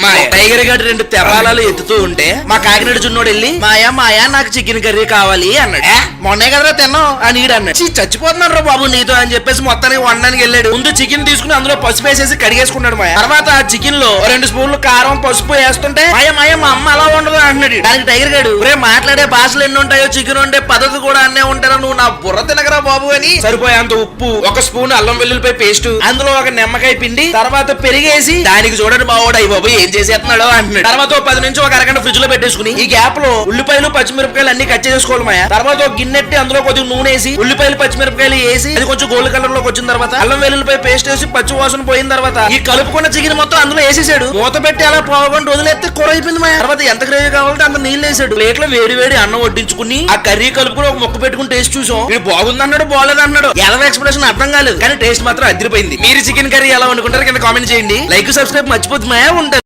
మాయ tiger గడ్ 2 తెపాలాలు ఎత్తుతూ ఉంటే మా కాకినాడ చున్నోడు వెళ్ళి మాయా నాకు చికెన్ కర్రీ కావాలి అన్నాడు. మొన్నే కదరా తిన్నాం అని ఈడు అన్నాడు. చచ్చిపోతున్నాడు రా బాబు నీతో అని చెప్పేసి మొత్తానికి వండడానికి వెళ్ళాడు. ముందు చికెన్ తీసుకుని అందులో పసుపు వేసేసి కడిగేసుకున్నాడు మాయ. తర్వాత ఆ చికెన్ లో 2 స్పూన్లు కారం పసుపు వేస్తుంటే మాయ మా అమ్మ అలా ఉండదు అంటున్నాడు. దానికి టైగర్ గడు రే మాట్లాడే భాషలు ఎన్ని ఉంటాయో చికెన్ వండే పద్ధతి కూడా అన్నే ఉంటారా, నువ్వు నా బుర్ర తినగరా బాబు అని. సరిపోయేంత ఉప్పు, 1 స్పూన్ అల్లం వెల్లుల్లిపాయ పేస్ట్, అందులో 1 నిమ్మకాయ పిండి, తర్వాత పెరిగేసి దానికి చూడండి బాబు అయ్యి బాబు ఏం చేసేస్తున్నాడో అంటున్నాడు. తర్వాత 10 నుంచి 1 అరగంట ఫ్రిడ్జ్ లో పెట్టేసుకుని ఈ గ్యాప్ లో ఉల్లిపాయలు పచ్చిమిరపకాయలు అన్ని కట్ చేసుకోవాలి మాయ. తర్వాత ఒక గిన్నెట్టి అందులో కొద్దిగా నూనె వేసి ఉల్లిపాయలు పచ్చిమిరపకాయలు వేసి అది కొంచెం గోల్డ్ కలర్ లోకి వచ్చిన తర్వాత అల్లం వెల్లుల్లిపాయ పేస్ట్ వేసి పచ్చి వాసన పోయిన తర్వాత ఈ కలుపుకున్న చికెన్ మొత్తం అందులో వేసేసాడు. మూత పెట్టి అలా పోగొంటూ వదిలేస్తే కూర అయిపోయింది మాయ. తర్వాత ఎంత గ్రేవీ కావాలంటే అంత నీళ్ళు వేసాడు. ప్లేట్ లో వేడి అన్నం వడ్డించుకుని ఆ కర్రీ కలుపుకుని ఒక ముక్క పెట్టుకుని టేస్ట్ చూసాం. ఇది బాగుంది అన్నాడు బాగలేదు అన్నాడు. ఎలా ఎక్స్ప్రెషన్ అర్థం కాలేదు కానీ టేస్ట్ మాత్రం అదిరిపోయింది. మీరు చికెన్ కర్రీ ఎలా వండుకుంటారు కింద కామెంట్ చేయండి. లైక్ సబ్స్క్రైబ్ మర్చిపోతున్నాయా ఉంటారు.